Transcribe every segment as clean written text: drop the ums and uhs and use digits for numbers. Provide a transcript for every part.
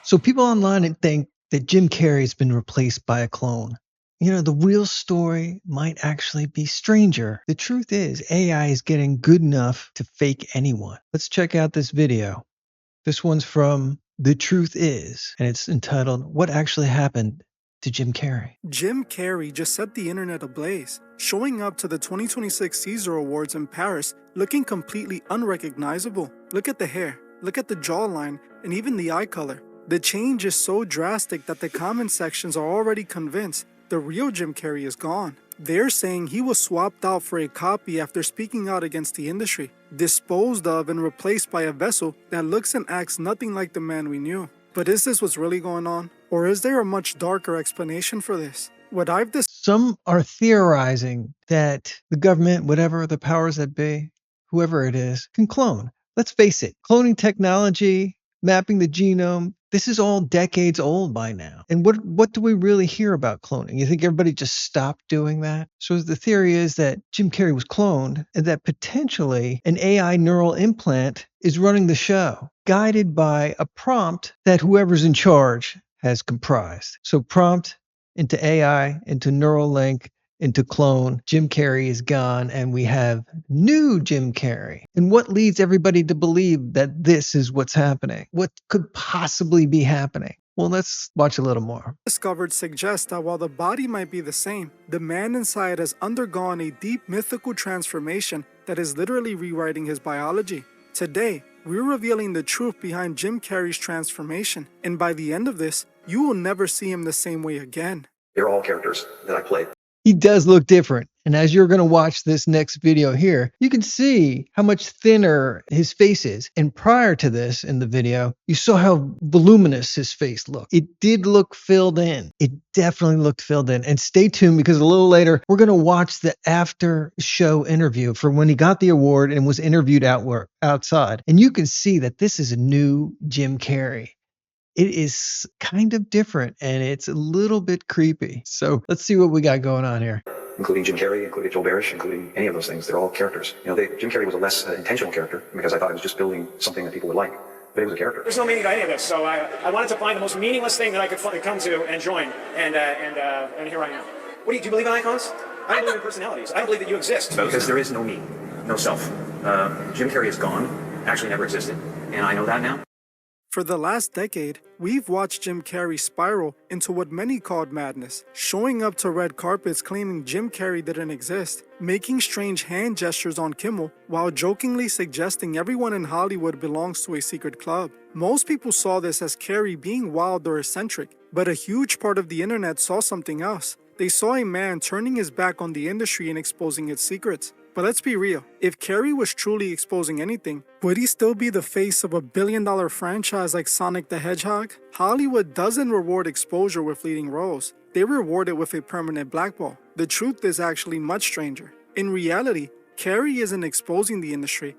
So people online think that Jim Carrey's been replaced by a clone. The real story might actually be stranger. The truth is, AI is getting good enough to fake anyone. Let's check out this video. This one's from The Truth Is, and it's entitled, What Actually Happened to Jim Carrey? Jim Carrey just set the internet ablaze, showing up to the 2026 Caesar Awards in Paris looking completely unrecognizable. Look at the hair, look at the jawline, and even the eye color. The change is so drastic that the comment sections are already convinced the real Jim Carrey is gone. They're saying he was swapped out for a copy after speaking out against the industry, disposed of and replaced by a vessel that looks and acts nothing like the man we knew. But is this what's really going on? Or is there a much darker explanation for this? Some are theorizing that the government, whatever the powers that be, whoever it is, can clone. Let's face it, cloning technology, mapping the genome, this is all decades old by now. And what do we really hear about cloning? You think everybody just stopped doing that? So the theory is that Jim Carrey was cloned and that potentially an AI neural implant is running the show, guided by a prompt that whoever's in charge has comprised. So prompt into AI, into Neuralink, into clone. Jim Carrey is gone, and we have new Jim Carrey. And what leads everybody to believe that this is what's happening? What could possibly be happening? Well, let's watch a little more. Discovered suggests that while the body might be the same, the man inside has undergone a deep mythical transformation that is literally rewriting his biology. Today, we're revealing the truth behind Jim Carrey's transformation, and by the end of this, you will never see him the same way again. They're all characters that I played. He does look different. And as you're going to watch this next video here, you can see how much thinner his face is. And prior to this in the video, you saw how voluminous his face looked. It did look filled in. It definitely looked filled in. And stay tuned because a little later, we're going to watch the after show interview for when he got the award and was interviewed outside. And you can see that this is a new Jim Carrey. It is kind of different and it's a little bit creepy. So let's see what we got going on here. Including Jim Carrey, including Joe Barish, including any of those things. They're all characters. Jim Carrey was a less intentional character because I thought I was just building something that people would like. But it was a character. There's no meaning to any of this, so I wanted to find the most meaningless thing that I could come to and join, and here I am. Do you believe in icons? I don't believe in personalities. I don't believe that you exist. Because there is no me, no self. Jim Carrey is gone, actually never existed, and I know that now. For the last decade, we've watched Jim Carrey spiral into what many called madness, showing up to red carpets claiming Jim Carrey didn't exist, making strange hand gestures on Kimmel while jokingly suggesting everyone in Hollywood belongs to a secret club. Most people saw this as Carrey being wild or eccentric, but a huge part of the internet saw something else. They saw a man turning his back on the industry and exposing its secrets. But let's be real, if Carrey was truly exposing anything, would he still be the face of a billion-dollar franchise like Sonic the Hedgehog? Hollywood doesn't reward exposure with leading roles. They reward it with a permanent blackball. The truth is actually much stranger. In reality, Carrey isn't exposing the industry.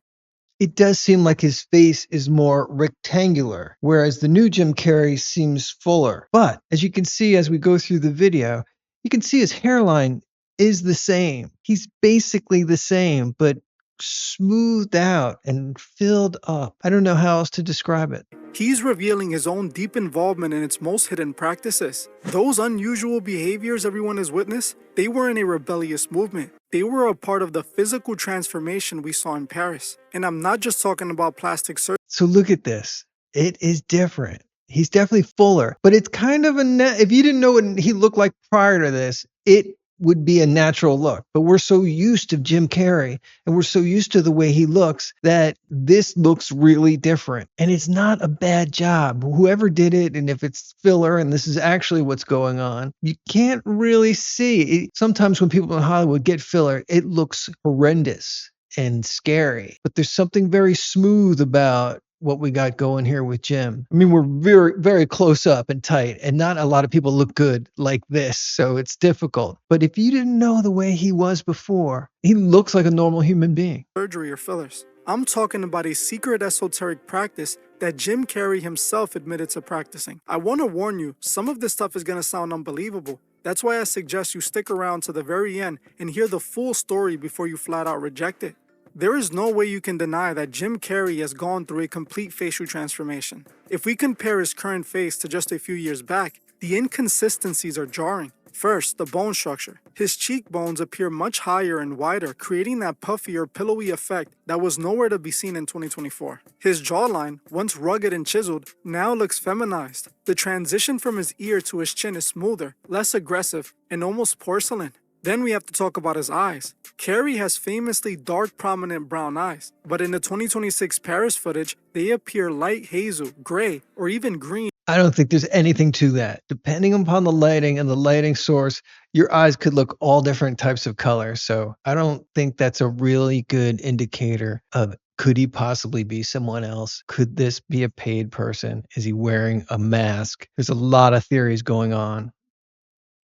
It does seem like his face is more rectangular, whereas the new Jim Carrey seems fuller. But as you can see as we go through the video, you can see his hairline is the same. He's basically the same, but smoothed out and filled up. I don't know how else to describe it. He's revealing his own deep involvement in its most hidden practices. Those unusual behaviors everyone has witnessed, they weren't a rebellious movement. They were a part of the physical transformation we saw in Paris. And I'm not just talking about plastic surgery. So look at this. It is different. He's definitely fuller, but it's kind of if you didn't know what he looked like prior to this, it would be a natural look. But we're so used to Jim Carrey and we're so used to the way he looks that this looks really different. And it's not a bad job. Whoever did it, and if it's filler and this is actually what's going on, you can't really see. Sometimes when people in Hollywood get filler, it looks horrendous and scary. But there's something very smooth about what we got going here with Jim. I mean, we're very, very close up and tight, and not a lot of people look good like this, so it's difficult. But if you didn't know the way he was before, he looks like a normal human being. Surgery or fillers. I'm talking about a secret esoteric practice that Jim Carrey himself admitted to practicing. I want to warn you, some of this stuff is going to sound unbelievable. That's why I suggest you stick around to the very end and hear the full story before you flat out reject it. There is no way you can deny that Jim Carrey has gone through a complete facial transformation. If we compare his current face to just a few years back, the inconsistencies are jarring. First, the bone structure. His cheekbones appear much higher and wider, creating that puffy or pillowy effect that was nowhere to be seen in 2024. His jawline, once rugged and chiseled, now looks feminized. The transition from his ear to his chin is smoother, less aggressive, and almost porcelain. Then we have to talk about his eyes. Carrey has famously dark, prominent brown eyes, but in the 2026 Paris footage, they appear light hazel, gray, or even green. I don't think there's anything to that. Depending upon the lighting and the lighting source, your eyes could look all different types of colors. So I don't think that's a really good indicator of could he possibly be someone else? Could this be a paid person? Is he wearing a mask? There's a lot of theories going on.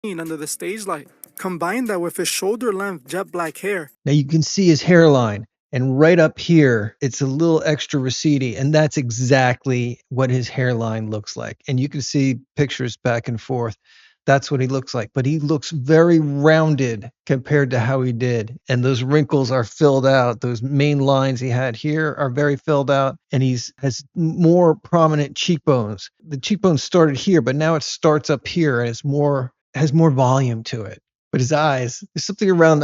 Under the stage light. Combine that with his shoulder-length jet black hair. Now you can see his hairline, and right up here, it's a little extra receding, and that's exactly what his hairline looks like. And you can see pictures back and forth. That's what he looks like, but he looks very rounded compared to how he did. And those wrinkles are filled out. Those main lines he had here are very filled out, and has more prominent cheekbones. The cheekbones started here, but now it starts up here, and has more volume to it. But his eyes, there's something around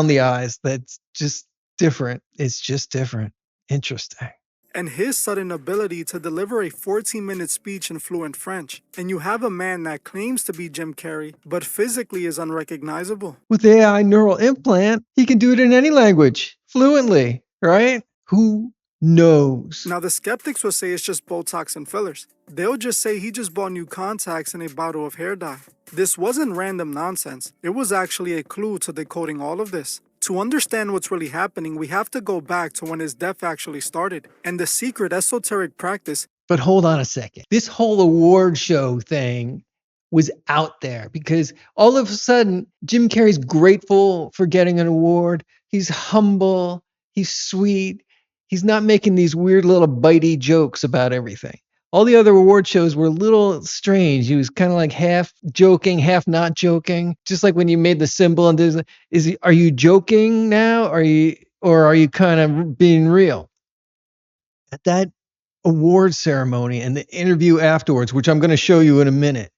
the eyes that's just different. It's just different. Interesting. And his sudden ability to deliver a 14-minute speech in fluent French. And you have a man that claims to be Jim Carrey, but physically is unrecognizable. With AI neural implant, he can do it in any language, fluently, right? Who knows? Now, the skeptics will say it's just Botox and fillers. They'll just say he just bought new contacts and a bottle of hair dye. This wasn't random nonsense. It was actually a clue to decoding all of this. To understand what's really happening, we have to go back to when his death actually started and the secret esoteric practice. But hold on a second. This whole award show thing was out there because all of a sudden, Jim Carrey's grateful for getting an award. He's humble. He's sweet. He's not making these weird little bitey jokes about everything. All the other award shows were a little strange. He was kind of like half joking, half not joking. Just like when you made the symbol and are you joking now? Or are you kind of being real? At that award ceremony and the interview afterwards, which I'm going to show you in a minute,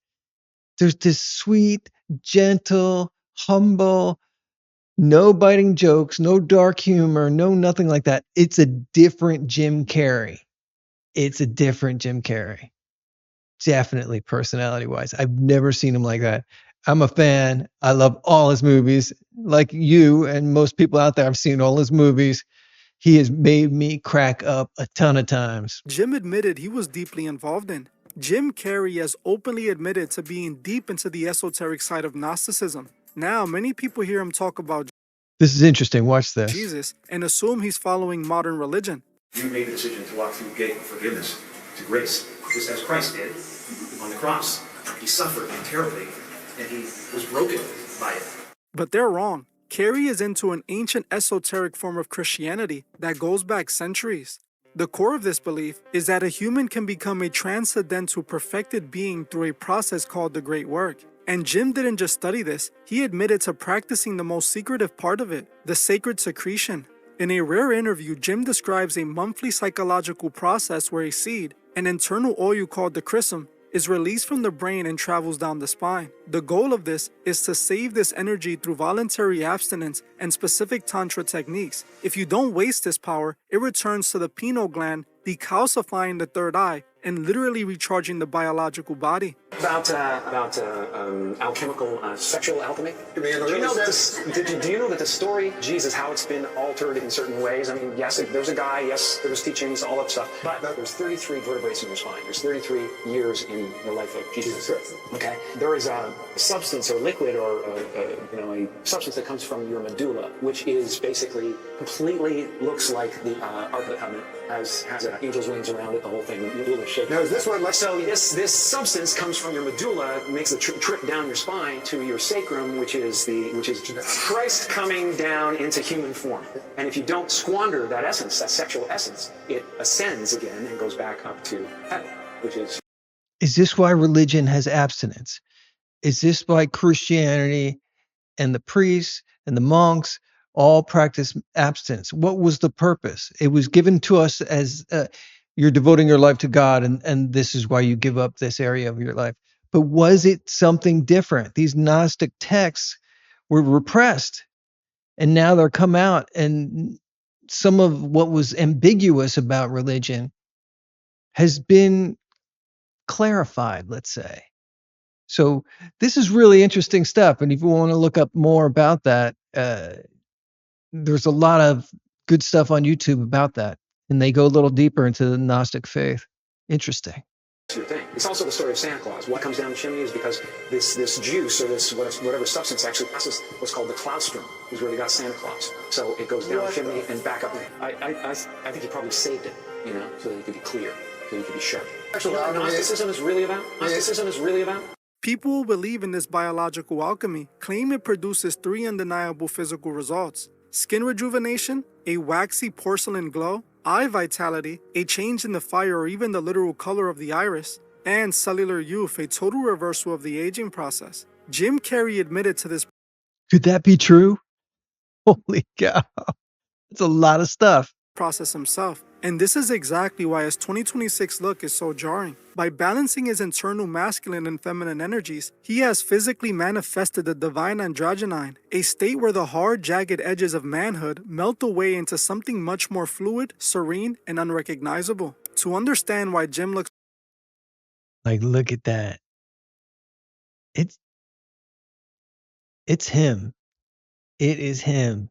there's this sweet, gentle, humble, no biting jokes, no dark humor, no nothing like that. It's a different Jim Carrey. It's a different Jim Carrey. Definitely personality-wise. I've never seen him like that. I'm a fan. I love all his movies. Like you and most people out there, I've seen all his movies. He has made me crack up a ton of times. Jim admitted he was deeply involved in. Jim Carrey has openly admitted to being deep into the esoteric side of Gnosticism. Now, many people hear him talk about This is interesting. Watch this. Jesus and assume he's following modern religion. You made the decision to walk through the gate of forgiveness, to grace, just as Christ did on the cross. He suffered terribly, and he was broken by it. But they're wrong. Carrey is into an ancient esoteric form of Christianity that goes back centuries. The core of this belief is that a human can become a transcendental perfected being through a process called the Great Work. And Jim didn't just study this, he admitted to practicing the most secretive part of it, the sacred secretion. In a rare interview, Jim describes a monthly psychological process where a seed, an internal oil called the chrism, is released from the brain and travels down the spine. The goal of this is to save this energy through voluntary abstinence and specific tantra techniques. If you don't waste this power, it returns to the pineal gland, decalcifying the third eye and literally recharging the biological body. About alchemical sexual alchemy. Do you know that the story Jesus, how it's been altered in certain ways? I mean, yes, there's a guy, yes, there was teachings, all that stuff, but there's 33 vertebrae in your spine. There's 33 years in the life of Jesus. Okay, there is a substance or liquid or a substance that comes from your medulla, which is basically completely looks like the Ark of the Covenant, has angel's wings around it, the whole thing. Now, is this one like... So this substance comes from your medulla, makes the trip down your spine to your sacrum, which is Christ coming down into human form. And if you don't squander that essence, that sexual essence, it ascends again and goes back up to heaven, which is... Is this why religion has abstinence? Is this why Christianity and the priests and the monks all practice abstinence. What was the purpose? It was given to us as you're devoting your life to God, and this is why you give up this area of your life. But was it something different? These Gnostic texts were repressed, and now they're come out, and some of what was ambiguous about religion has been clarified, let's say. So this is really interesting stuff. And if you want to look up more about that, there's a lot of good stuff on YouTube about that. And they go a little deeper into the Gnostic faith. Interesting. Your thing. It's also the story of Santa Claus. What comes down the chimney is because this juice or this whatever substance actually passes what's called the cloudstrom, is where they got Santa Claus. So it goes down the chimney and back up. I think he probably saved it, so that he could be clear, so he could be sharp. Actually, what Gnosticism is really about? Gnosticism is really about? People who believe in this biological alchemy claim it produces 3 undeniable physical results: skin rejuvenation, a waxy porcelain glow, eye vitality, a change in the fire or even the literal color of the iris, and cellular youth, a total reversal of the aging process. Jim Carrey admitted to this Could that be true? Holy cow. That's a lot of stuff. process himself, and this is exactly why his 2026 look is so jarring. By balancing his internal masculine and feminine energies, he has physically manifested the divine androgyne, a state where the hard, jagged edges of manhood melt away into something much more fluid, serene, and unrecognizable. To understand why Jim looks Like, look at that. It's him. It is him.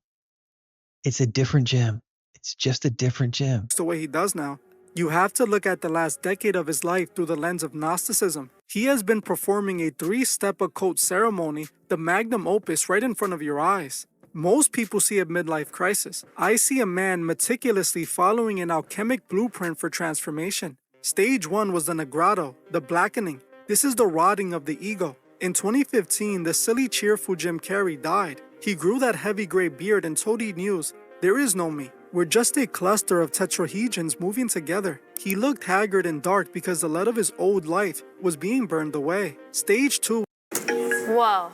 It's a different Jim. It's just a different Jim. the way he does now, you have to look at the last decade of his life through the lens of Gnosticism. He has been performing a 3-step occult ceremony, the magnum opus, right in front of your eyes. Most people see a midlife crisis. I see a man meticulously following an alchemic blueprint for transformation. Stage 1 was the Negrado, the blackening. This is the rotting of the ego. In 2015, the silly, cheerful Jim Carrey died. He grew that heavy gray beard and told E! News, "There is no me. We're just a cluster of tetrahedrons moving together." He looked haggard and dark because the lead of his old life was being burned away. Stage 2 Whoa.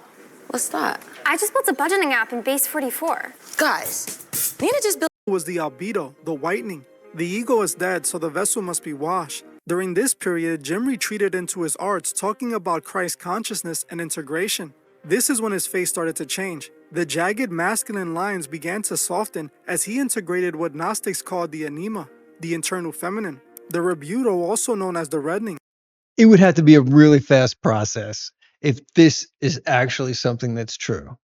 What's that? I just built a budgeting app in Base 44. Guys, Nina just built. was the albedo, the whitening. The ego is dead, so the vessel must be washed. During this period, Jim retreated into his arts, talking about Christ consciousness and integration. This is when his face started to change. The jagged masculine lines began to soften as he integrated what Gnostics called the anima, the internal feminine. The rebuto, also known as the reddening. It would have to be a really fast process if this is actually something that's true.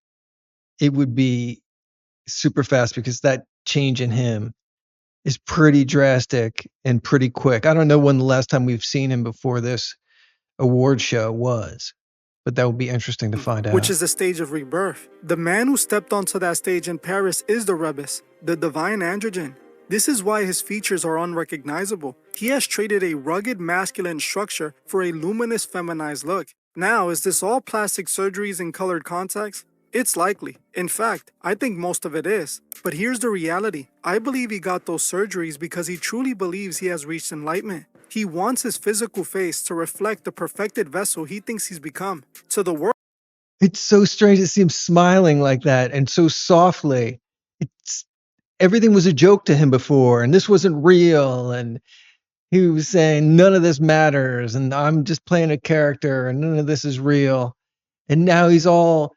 It would be super fast because that change in him is pretty drastic and pretty quick. I don't know when the last time we've seen him before this award show was, but that would be interesting to find out. Which is the stage of rebirth. The man who stepped onto that stage in Paris is the rebus, the divine androgen. This is why his features are unrecognizable. He has traded a rugged masculine structure for a luminous feminized look. Now, is this all plastic surgeries and colored contacts? It's likely. In fact, I think most of it is. But here's the reality. I believe he got those surgeries because he truly believes he has reached enlightenment. He wants his physical face to reflect the perfected vessel he thinks he's become. To the world, It's so strange to see him smiling like that and so softly. Everything was a joke to him before, and this wasn't real, and he was saying none of this matters, and I'm just playing a character, and none of this is real. And now he's all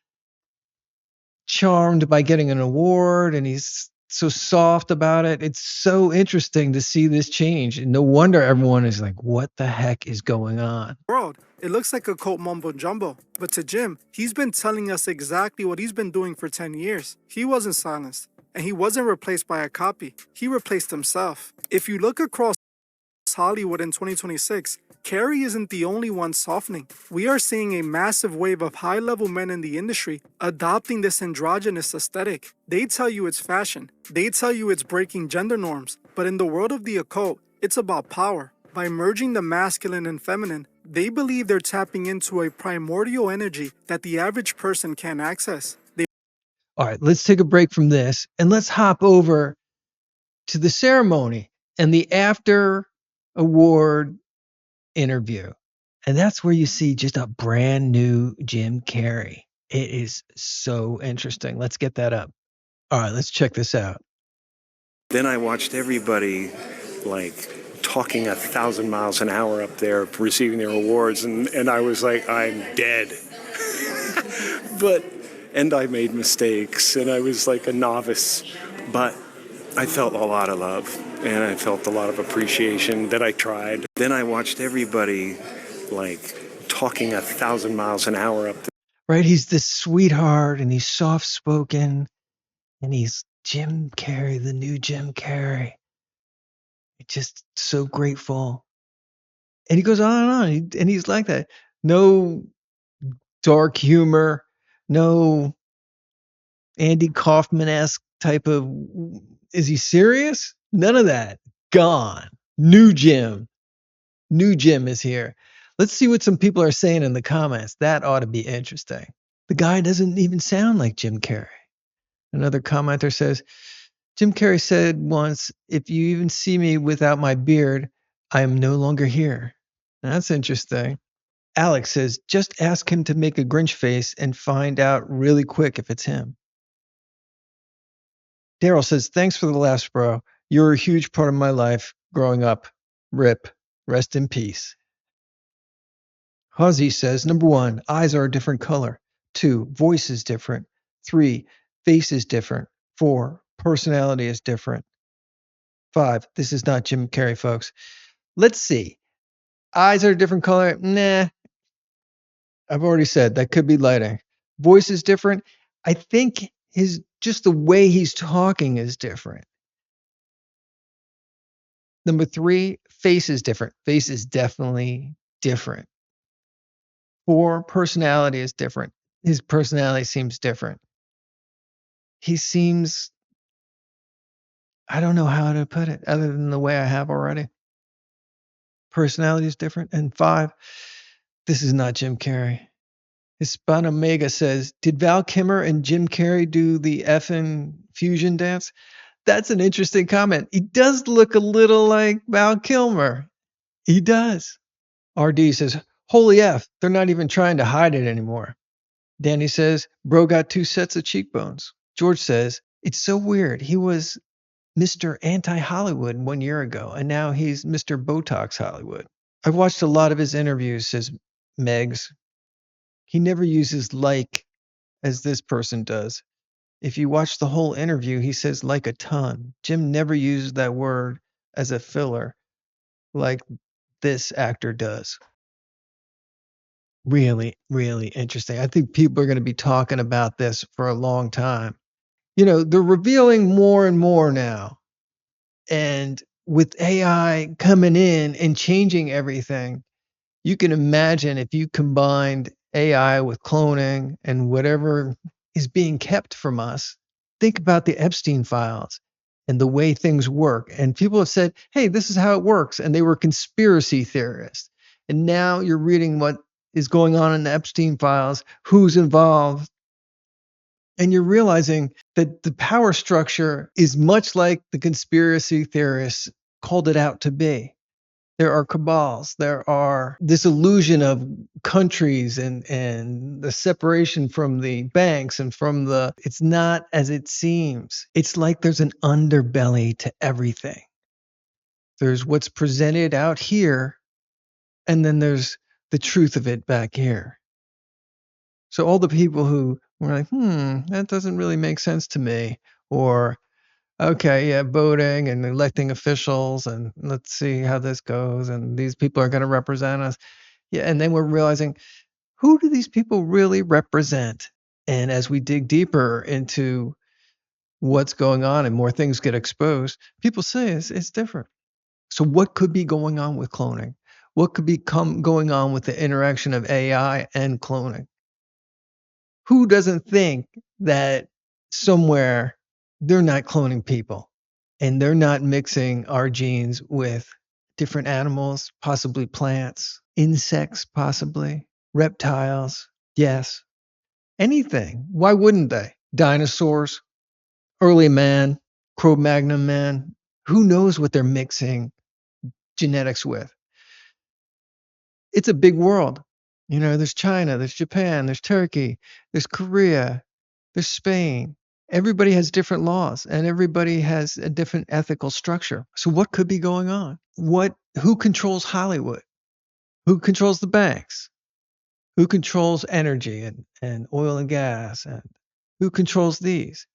charmed by getting an award, and he's so soft about it. It's so interesting to see this change, and no wonder everyone is like, what the heck is going on? it looks like a cult mumbo jumbo. But to Jim, he's been telling us exactly what he's been doing for 10 years. He wasn't silenced, and he wasn't replaced by a copy. He replaced himself. If you look across Hollywood in 2026, Carrey isn't the only one softening. We are seeing a massive wave of high-level men in the industry adopting this androgynous aesthetic. They tell you it's fashion. They tell you it's breaking gender norms. But in the world of the occult, it's about power. By merging the masculine and feminine, they believe they're tapping into a primordial energy that the average person can't access. All right, let's take a break from this, and let's hop over to the ceremony and the after award interview. And that's where you see just a brand new Jim Carrey. It is so interesting. Let's get that up. All right, let's check this out. Then I watched everybody like talking 1,000 miles an hour up there receiving their awards, and I was like, I'm dead. And I made mistakes, and I was like a novice, but I felt a lot of love, and I felt a lot of appreciation that I tried. Then I watched everybody like talking 1,000 miles an hour up there. Right? He's this sweetheart and he's soft spoken and he's Jim Carrey, the new Jim Carrey. Just so grateful. And he goes on and on. And he's like that. No dark humor, no Andy Kaufman-esque type of, is he serious? None of that. Gone. New Jim. New Jim is here. Let's see what some people are saying in the comments. That ought to be interesting. The guy doesn't even sound like Jim Carrey. Another commenter says, Jim Carrey said once, if you even see me without my beard, I am no longer here. That's interesting. Alex says, just ask him to make a Grinch face and find out really quick if it's him. Daryl says, thanks for the laughs, bro. You're a huge part of my life growing up. Rip. Rest in peace. Huzzy says, number 1, eyes are a different color. 2, voice is different. 3, face is different. 4, personality is different. 5, this is not Jim Carrey, folks. Let's see. Eyes are a different color. Nah. I've already said that could be lighting. Voice is different. I think just the way he's talking is different. Number 3, face is different. Face is definitely different. 4, personality is different. His personality seems different. He seems, I don't know how to put it other than the way I have already. Personality is different. And 5, this is not Jim Carrey. Hispana Mega says, did Val Kilmer and Jim Carrey do the effing fusion dance? That's an interesting comment. He does look a little like Val Kilmer. He does. RD says, holy F, they're not even trying to hide it anymore. Danny says, bro got 2 sets of cheekbones. George says, it's so weird. He was Mr. Anti-Hollywood 1 year ago, and now he's Mr. Botox Hollywood. I've watched a lot of his interviews, says Megs. He never uses like as this person does. If you watch the whole interview, he says like a ton. Jim never used that word as a filler like this actor does. Really, really interesting. I think people are going to be talking about this for a long time. They're revealing more and more now. And with AI coming in and changing everything, you can imagine if you combined AI with cloning and whatever is being kept from us, think about the Epstein files and the way things work. And people have said, hey, this is how it works. And they were conspiracy theorists. And now you're reading what is going on in the Epstein files, who's involved. And you're realizing that the power structure is much like the conspiracy theorists called it out to be. There are cabals. There are this illusion of countries and the separation from the banks and from it's not as it seems. It's like there's an underbelly to everything. There's what's presented out here, and then there's the truth of it back here. So all the people who were like, that doesn't really make sense to me, or okay, yeah, voting and electing officials, and let's see how this goes, and these people are going to represent us. Yeah, and then we're realizing, who do these people really represent? And as we dig deeper into what's going on and more things get exposed, people say it's different. So what could be going on with cloning? What could be going on with the interaction of AI and cloning? Who doesn't think that somewhere they're not cloning people and they're not mixing our genes with different animals, possibly plants, insects, possibly reptiles? Yes. Anything. Why wouldn't they? Dinosaurs, early man, Cro-Magnon man. Who knows what they're mixing genetics with? It's a big world. There's China, there's Japan, there's Turkey, there's Korea, there's Spain. Everybody has different laws and everybody has a different ethical structure. So what could be going on? Who controls Hollywood? Who controls the banks? Who controls energy and oil and gas? And who controls these?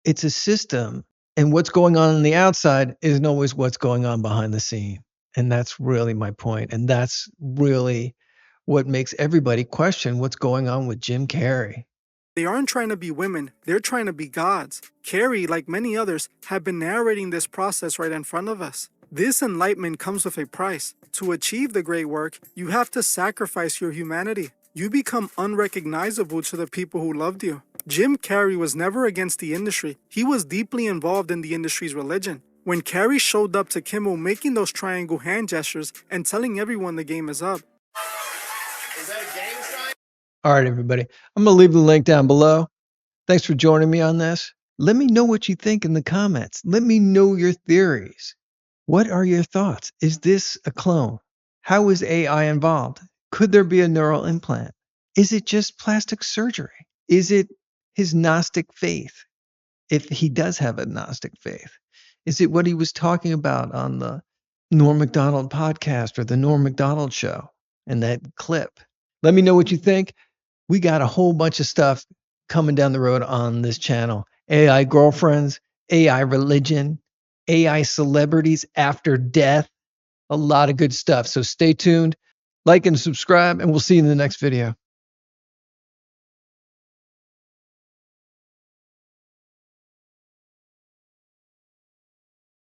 It's a system, and what's going on the outside isn't always what's going on behind the scene. And that's really my point. And that's really what makes everybody question what's going on with Jim Carrey. They aren't trying to be women, they're trying to be gods. Carrie, like many others, have been narrating this process right in front of us. This enlightenment comes with a price. To achieve the great work, you have to sacrifice your humanity. You become unrecognizable to the people who loved you. Jim Carrey was never against the industry. He was deeply involved in the industry's religion. When Carrey showed up to Kimmel making those triangle hand gestures and telling everyone the game is up. All right, everybody. I'm going to leave the link down below. Thanks for joining me on this. Let me know what you think in the comments. Let me know your theories. What are your thoughts? Is this a clone? How is AI involved? Could there be a neural implant? Is it just plastic surgery? Is it his Gnostic faith? If he does have a Gnostic faith, is it what he was talking about on the Norm Macdonald podcast or the Norm Macdonald show in that clip? Let me know what you think. We got a whole bunch of stuff coming down the road on this channel. AI girlfriends, AI religion, AI celebrities after death. A lot of good stuff. So stay tuned, like and subscribe, and we'll see you in the next video.